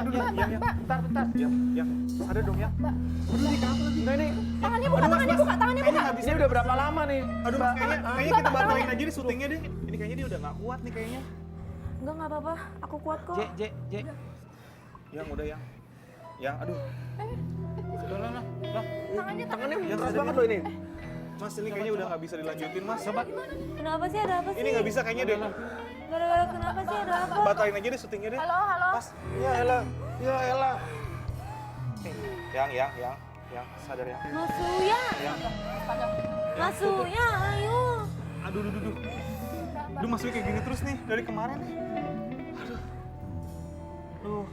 Bentar. Yang ada dong ya. Udah nih, kenapa lagi? Enggak nih. Tangannya buka. Kayaknya nggak bisa. Ini udah berapa lama nih? Aduh, Mas, kayaknya kita batalin aja deh syutingnya deh. Ini kayaknya dia udah nggak kuat nih kayaknya. Enggak apa-apa. Aku kuat kok. J. Yang udah yang. Yang aduh. Lah. Tangannya Yang Keras ada banget nih. loh ini. Mas, ini kayaknya udah nggak bisa dilanjutin, Mas. Coba. Kenapa sih? Ada apa sih? Ini nggak bisa kayaknya deh. Gara-gara kenapa sih? Ada apa? Batalin aja deh syutingnya deh. Halo. Mas, Ya elah. yang sadar ya. Masuya. Yang. Masuya, ayo. Aduh. Duh, Mas Wi kayak gini terus nih dari kemarin nih. Aduh.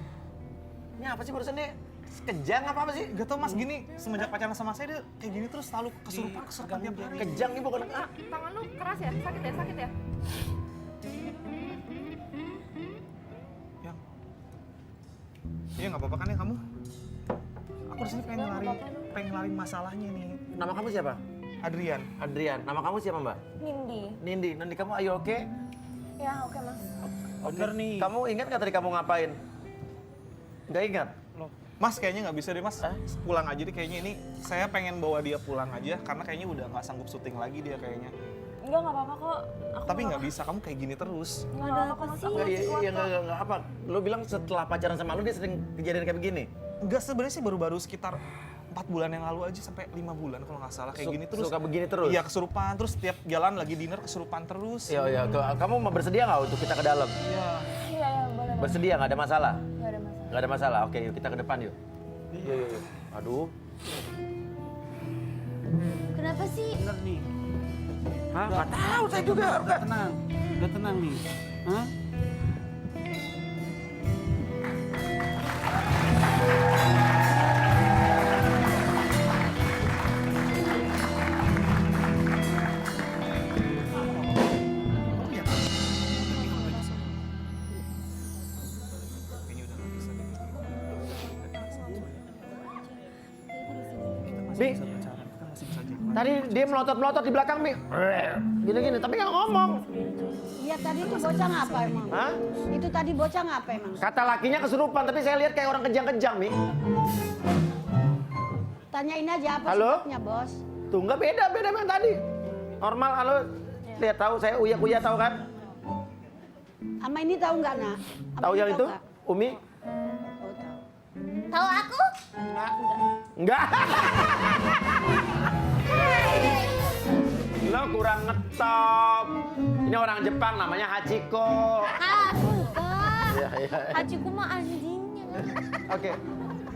Ini apa sih barusan nih? Kejang apa sih? Gak tau Mas, gini semenjak pacaran sama saya dia kayak gini terus selalu kesurupan tiap hari. Kejang nih bukan. Tangan lu keras ya? Sakit ya? Yang. Iya nggak apa-apa kan ya kamu? Aku di sini pengen ngelarin masalahnya nih. Nama kamu siapa? Adrian. Nama kamu siapa, Mbak? Nindi, Nindi, kamu ayo oke? ya oke mas. Bener nih. Kamu ingat nggak tadi kamu ngapain? Nggak ingat? Loh, Mas kayaknya nggak bisa deh Mas. Hah? Pulang aja deh kayaknya ini. Saya pengen bawa dia pulang aja karena kayaknya udah nggak sanggup syuting lagi dia kayaknya. Enggak apa-apa kok. Tapi nggak bisa, kamu kayak gini terus. Enggak ada apa sih. Nggak apa. Lu bilang setelah pacaran sama lu dia sering kejadian kayak begini? Enggak, sebenarnya sih baru-baru sekitar 4 bulan yang lalu aja sampai 5 bulan kalau nggak salah kayak gini terus. Suka begini terus? Iya, kesurupan terus tiap jalan lagi dinner kesurupan terus. Iya. Kamu mau bersedia nggak untuk kita ke dalam? Iya. Iya, boleh. Bersedia, nggak ada masalah? Enggak ada masalah. Nggak ada masalah. Oke, yuk kita ke depan yuk. Yuk. Aduh. Kenapa sih? Bener nih. Hah? Nggak tahu saya juga. Udah tenang nih. Hah? Kayaknya udah nggak bisa deh. Bi, Kita masih bisa jalan. tadi dia melotot-melotot di belakang, Bi. Gini-gini, tapi nggak ngomong. Iya tadi itu bocah ngapa emang? Hah? Itu tadi bocah ngapa emang? Kata lakinya kesurupan, tapi saya lihat kayak orang kejang-kejang, Mi. Tanyain aja apa Halo? sebabnya bos? Tuh nggak beda memang tadi. Normal, halo. Lihat tahu saya uya tahu kan? Ama ini tahu nggak nak? Ama Tahu ini yang itu? nggak? Umi? Oh, tahu. Tahu aku? Enggak. Lo kurang ngetop. Ini orang Jepang namanya Hachiko. Bukan. Iya. Hajiku mah anjingnya.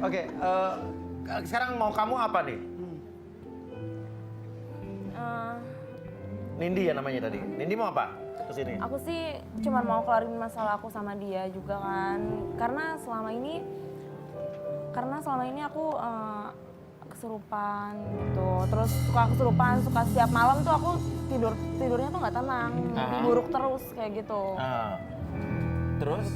Oke. Sekarang mau kamu apa nih? Nindi ya namanya tadi. Nindi mau apa? Kesini. Aku sih cuma mau kelarin masalah aku sama dia juga kan. Karena selama ini aku kesurupan gitu. Terus suka kesurupan, suka setiap malam tuh aku tidurnya tuh nggak tenang, mimpi buruk terus kayak gitu. Terus?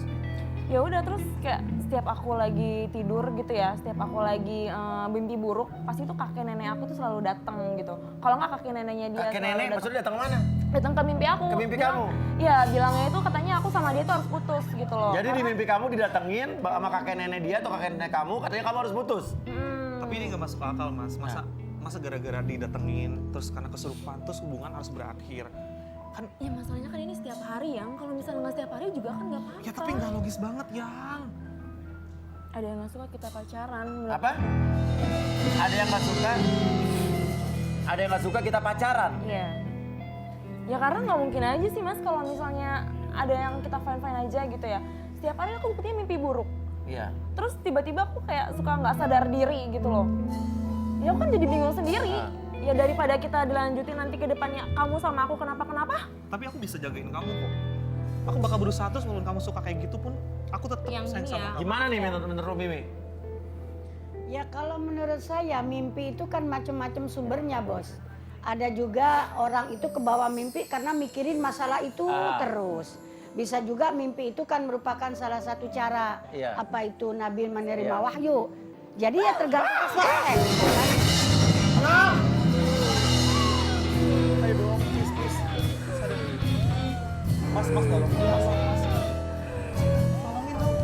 Ya udah terus kayak setiap aku lagi tidur gitu ya, setiap aku lagi mimpi buruk, pasti tuh kakek nenek aku tuh selalu datang gitu. Kalau nggak kakek neneknya dia Kakek nenek maksudnya datang mana? datang ke mimpi aku. Ke mimpi kamu? Iya, bilangnya itu katanya aku sama dia tuh harus putus gitu loh. Jadi di mimpi kamu didatengin sama kakek nenek dia atau kakek nenek kamu, katanya kamu harus putus. Tapi ini nggak masuk akal Mas. Masa gara-gara didatengin terus karena kesurupan terus hubungan harus berakhir. Kan Ya masalahnya kan ini setiap hari yang, kalau misalnya nggak setiap hari juga kan nggak apa-apa. ya tapi nggak logis banget Yang. Ada yang nggak suka kita pacaran. Apa? Ada yang nggak suka? Ada yang nggak suka kita pacaran? Iya. Ya karena nggak mungkin aja sih mas kalau misalnya ada yang kita fine-fine aja gitu ya. Setiap hari aku buktinya mimpi buruk. Iya. Terus tiba-tiba aku kayak suka nggak sadar diri gitu loh. Ya aku kan jadi bingung sendiri. Ya daripada kita dilanjutin nanti ke depannya kamu sama aku kenapa-kenapa. Tapi aku bisa jagain kamu kok. Aku bakal berusaha terus walaupun kamu suka kayak gitu pun aku tetap Yang sayang ini sama ya. kamu. Gimana nih menurut Mimi? Ya kalau menurut saya mimpi itu kan macam-macam sumbernya bos. Ada juga orang itu kebawa mimpi karena mikirin masalah itu terus. Bisa juga mimpi itu kan merupakan salah satu cara apa itu Nabi menerima wahyu. Jadi ya tergantung keselamatan. Ayo dong, please. Sadar. Mas, tolong. Mas. Tolongin dong.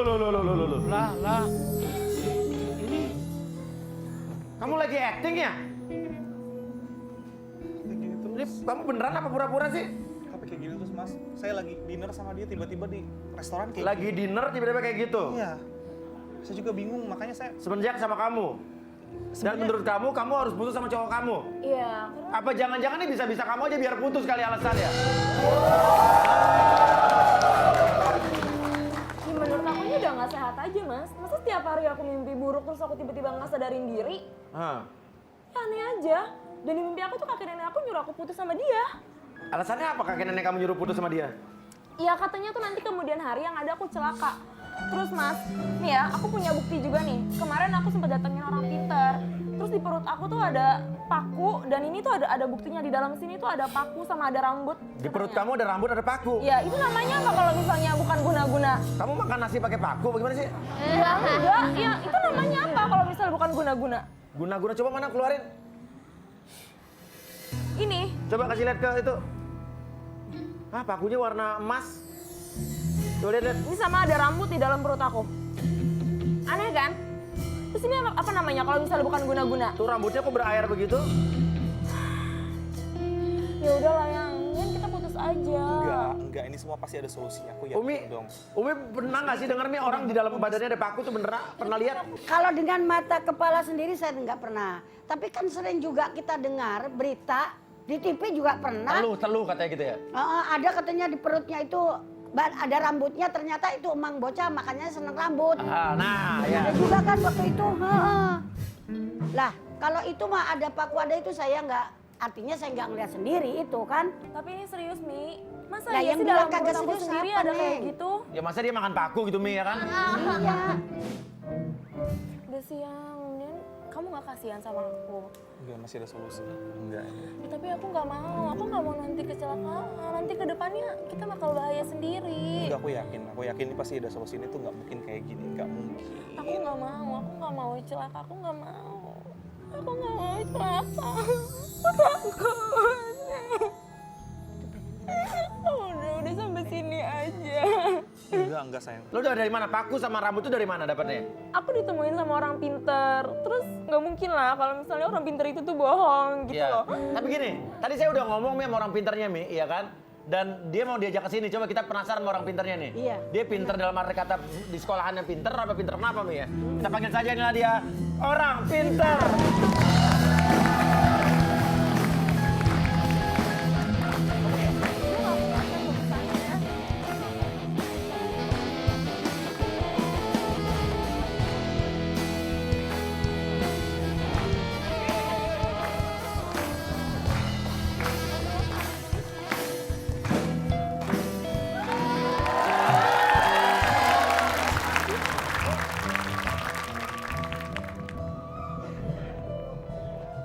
Loh. Lah. Ini Kamu lagi acting ya? Kayak gini terus. Ini kamu beneran apa pura-pura sih? Tapi kayak gini terus mas. Saya lagi dinner sama dia tiba-tiba di restoran kayak Lagi dinner tiba-tiba kayak gitu? Iya. Saya juga bingung makanya saya. Semenjak sama kamu? Dan menurut kamu harus putus sama cowok kamu? Iya, karena Apa jangan-jangan ini bisa-bisa kamu aja biar putus kali alasannya? ya menurut aku ini udah nggak sehat aja mas. Masa setiap hari aku mimpi buruk terus aku tiba-tiba nggak sadarin diri? Hah. Ya aneh aja. Dan di mimpi aku tuh kakek nenek aku nyuruh aku putus sama dia. Alasannya apa kakek nenek kamu nyuruh putus sama dia? Iya katanya tuh nanti kemudian hari yang ada aku celaka. Terus mas, nih ya aku punya bukti juga nih. Kemarin aku sempat datengin orang pintar. Terus di perut aku tuh ada paku dan ini tuh ada buktinya di dalam sini tuh ada paku sama ada rambut. Di perut katanya. kamu ada rambut, ada paku. Ya itu namanya apa kalau misalnya bukan guna-guna? Kamu makan nasi pakai paku bagaimana sih? Ya enggak, ya itu namanya apa kalau misalnya bukan guna-guna? Guna-guna coba mana keluarin. Ini, Coba kasih lihat ke itu. Ah, pakunya warna emas. Coba lihat. ini sama ada rambut di dalam perut aku. Aneh kan? Terus ini apa namanya kalau misalnya bukan guna-guna? Tuh rambutnya kok berair begitu? Ya udahlah yang kita putus aja. Enggak, ini semua pasti ada solusinya. Aku yakin Umi, dong. Umi pernah nggak sih denger nih orang di dalam badannya ada paku tuh beneran? Pernah lihat? Kalau dengan mata kepala sendiri saya nggak pernah. Tapi kan sering juga kita dengar berita di TV juga pernah. Teluh katanya gitu ya? Ada katanya di perutnya itu ada rambutnya, ternyata itu emang bocah makanya seneng rambut. Ah, nah, ya. Ada juga kan waktu itu. Lah kalau itu mah ada paku ada itu saya nggak, artinya saya nggak ngeliat sendiri itu kan. Tapi ini serius Mi. Masa Nah, iya yang sih bilang dalam kagak perut aku serius sendiri apa, ada kayak Neng? gitu? Ya masa dia makan paku gitu Mi ya kan? Iya. Udah siang, kemudian kamu gak kasihan sama aku? Enggak, masih ada solusi. Enggak. Ya, tapi aku nggak mau nanti kecelakaan. Nanti ke depannya kita bakal bahaya sendiri. Enggak, aku yakin ini pasti ada solusi. Ini tuh nggak mungkin kayak gini, nggak mungkin. Aku nggak mau celaka, aku nggak mau celaka. Udah sampai sini aja. Enggak sayang. Lo dari mana? Paku sama rambut tuh dari mana dapatnya? Aku ditemuin sama orang pinter, terus nggak mungkin lah kalau misalnya orang pinter itu tuh bohong gitu Iya. loh. Tapi gini, tadi saya udah ngomong Mi sama orang pinternya Mi, iya kan? Dan dia mau diajak ke sini. Coba kita penasaran sama orang pinternya nih. Iya. Dia pinter dalam arti kata di sekolahannya pinter apa pinter kenapa Mi ya? Kita panggil saja inilah dia orang pinter.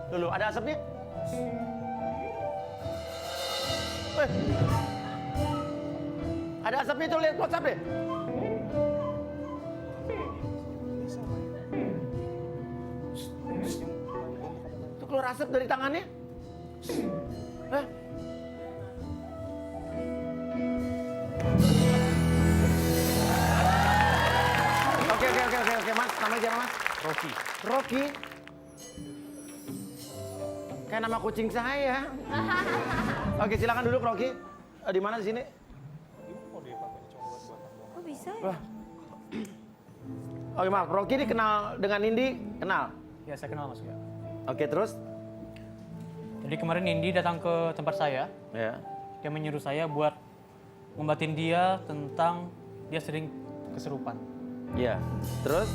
Dulu ada asapnya? Weh. Ada asapnya tuh, lihat WhatsApp deh. Tuh keluar asap dari tangannya. Hah? Oke, Mas. Namanya siapa, Mas? Rocky. Rocky. Kayak nama kucing saya. Oke, silakan duduk Rocky. Di mana di sini? Oh dia papanya cuma buat Kok bisa ya? Wah. Oke, maaf. Rocky ini kenal dengan Nindi? Kenal. Ya, saya kenal Mas. Ya. Oke, terus? Jadi kemarin Nindi datang ke tempat saya. Ya. Dia menyuruh saya buat membatin dia tentang dia sering kesurupan. Iya. Terus?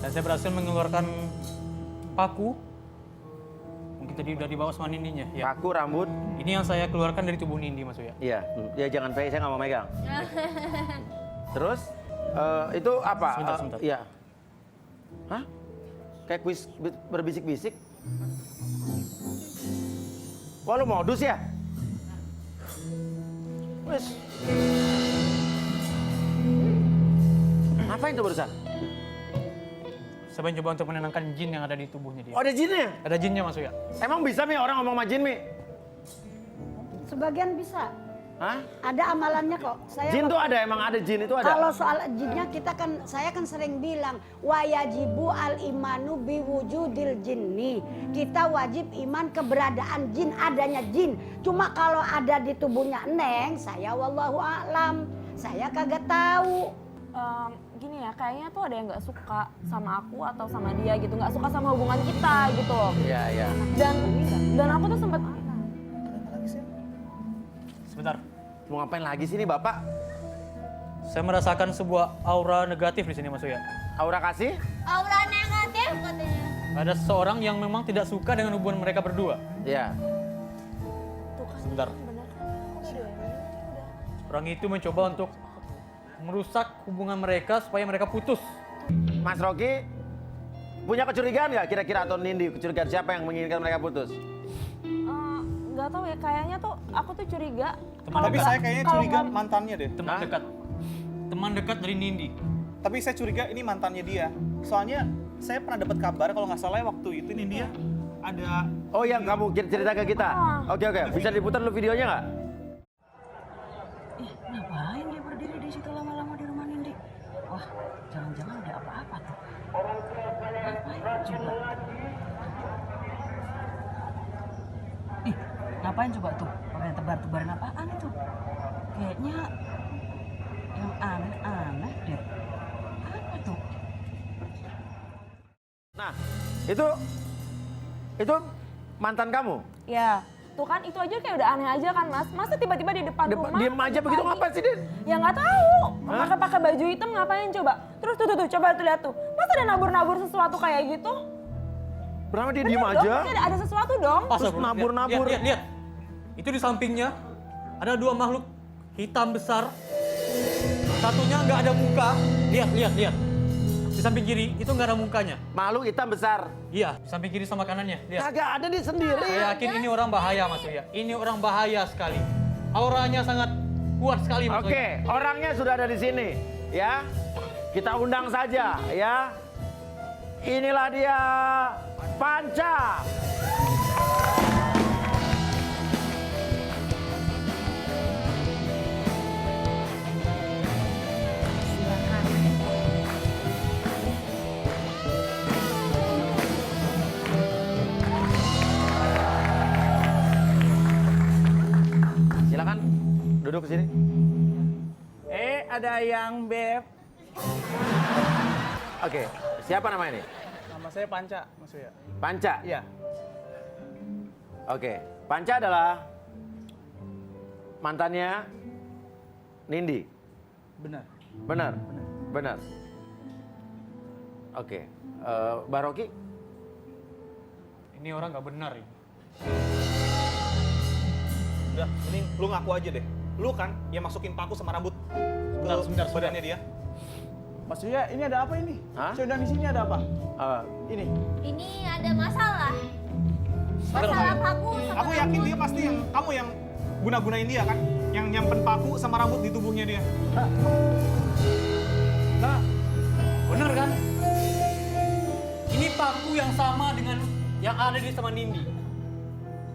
Dan saya berhasil mengeluarkan paku. Mungkin tadi udah dibawa sama Nindinya. Ya. Paku, rambut. Ini yang saya keluarkan dari tubuh Nindi, Mas Uya. Iya. Ya jangan pegang, saya nggak mau megang. Terus? Itu apa? Sebentar. Iya. Hah? Kayak kuis berbisik-bisik? Wah, lu modus ya? Wes. Ngapain tuh barusan? Saya mencoba untuk menenangkan jin yang ada di tubuhnya dia. Oh, ada jinnya? Ada jinnya, Mas Uya. Emang bisa Mi orang ngomong sama jin Mi? Sebagian bisa. Hah? Ada amalannya kok. Jin tuh ada, emang ada jin itu ada. Kalau soal jinnya saya kan sering bilang wayajibu al imanu biwujudil jinni. Kita wajib iman keberadaan jin, adanya jin. Cuma kalau ada di tubuhnya Neng, saya wallahu a'lam. Saya kagak tahu. Gini ya, kayaknya tuh ada yang nggak suka sama aku atau sama dia gitu, nggak suka sama hubungan kita gitu. Iya, iya. Dan aku tuh sempet Sebentar. Mau ngapain lagi sih nih Bapak? Saya merasakan sebuah aura negatif di sini Mas Uya. Aura kasih? Aura negatif katanya. Ada seseorang yang memang tidak suka dengan hubungan mereka berdua. Iya. Sebentar. Orang itu mencoba untuk merusak hubungan mereka supaya mereka putus. Mas Rocky punya kecurigaan nggak kira-kira atau Nindi kecurigaan siapa yang menginginkan mereka putus? nggak tahu ya, kayaknya tuh aku tuh curiga. Tapi saya kayaknya curiga mantannya deh. Teman Hah? dekat. Teman dekat dari Nindi. Tapi saya curiga ini mantannya dia. Soalnya saya pernah dapat kabar kalau nggak salah waktu itu nih dia ada. Oh yang kamu cerita ke kita? Oke, bisa diputar dulu videonya nggak? Ngapain dia berdiri di situ lama-lama di rumah Nindi? Wah, jangan-jangan ada apa-apa tuh. Ngapain coba? Ih, ngapain coba tuh? Pakai tebar-tebarin apaan itu? Kayaknya yang aneh-aneh deh. Apa tuh? Nah, itu mantan kamu? Ya, tuh kan itu aja kayak udah aneh aja kan Mas. Masa tiba-tiba di depan rumah? Diem aja begitu pagi? ngapain sih Din? Ya nggak tahu. Hah? Pakai baju hitam ngapain coba? Terus tuh coba tuh lihat tuh. Masa ada nabur-nabur sesuatu kayak gitu? Berapa dia Bener diem dong, aja? pasti ada sesuatu dong. Terus Bro. nabur-nabur. Lihat. Itu di sampingnya ada dua makhluk hitam besar. Satunya nggak ada muka. Lihat. Di samping kiri itu nggak ada mukanya. Makhluk hitam besar. Iya, di samping kiri sama kanannya. Lihat. Kagak ada dia sendiri. Saya yakin ini orang bahaya Mas Uya. Ini orang bahaya sekali. Auranya sangat kuat sekali Mas Uya. Oke, orangnya sudah ada di sini, ya. Kita undang saja, ya. Inilah dia, Panca. Silakan duduk ke sini. Ada yang beb. Oke, siapa namanya ini? Nama saya Panca, Mas Uya. Panca. Iya. Oke, Panca adalah mantannya Nindi. Benar. Benar. Benar. Oke, Mbak Rocky. Ini orang nggak benar ini. Udah, ini lu ngaku aja deh. Lu kan yang masukin paku sama rambut ke badannya dia. Mas Uya, ini ada apa ini? Hah? Saya undang di sini ada apa? Ini. Ini ada masalah. Sebentar, Masalah Pak. paku sama Aku yakin dia pasti yang kamu yang guna-gunain dia kan, yang nyampen paku sama rambut di tubuhnya dia. Nah, benar kan? Ini paku yang sama dengan yang ada di sama Nindi.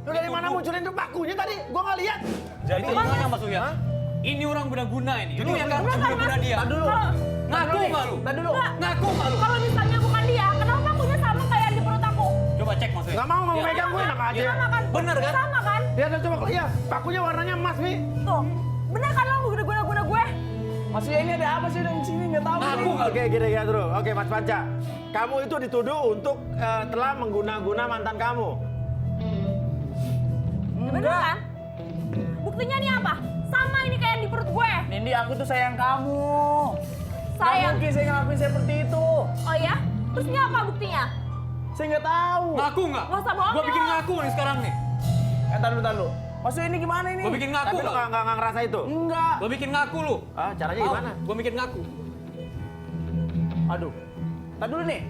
Lu dari mana munculin tuh pakunya tadi? Gua nggak lihat. Jadi gimana Mas Uya? Ini orang guna-guna ini. Lu yang kan guna-guna dia. Dulu. Ngaku nggak lu? Tadi dulu. Ngaku nggak lu? Kalau misalnya bukan dia, kenapa pakunya sama kayak di perut aku? Coba cek Mas Uya. Nggak mau Lihat. megang gue enak aja. Sama kan? Bener kan? Sama kan? Lihat coba, iya pakunya warnanya emas nih. Tuh, bener kan lo guna-guna gue? Mas Uya, ini ada apa sih di sini? Nggak tahu. Ngaku ini. nggak lu? Oke, gini ya dulu. Oke, Mas Panca. Kamu itu dituduh untuk telah mengguna-guna mantan kamu. Bener kan? Buktinya nih apa? Sama ini kayak di perut gue. Nindi, aku tuh sayang kamu. Nggak Sayang. mungkin saya ngelakuin seperti itu. Oh ya? Terus ini apa buktinya? Saya nggak tahu. Ngaku nggak? Nggak usah bohong Gua bikin lo. ngaku nih sekarang nih. Tar dulu. Mas Uya, ini gimana ini? Gua bikin ngaku Tapi lu nggak? nggak ngerasa itu? Enggak. Gua bikin ngaku lu. Ah, caranya gimana? Gua bikin ngaku. Aduh. Tar dulu nih.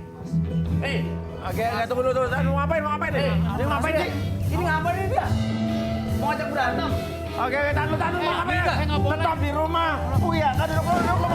Oke, tunggu dulu. Mau ngapain nih? Ini ngapain sih? Ini ngapain ini dia? Mau ngajak berantem? Oke, tahan dulu. Mau ngapain? enggak, saya nggak boleh. Tetap di rumah. Oh iya, duduk.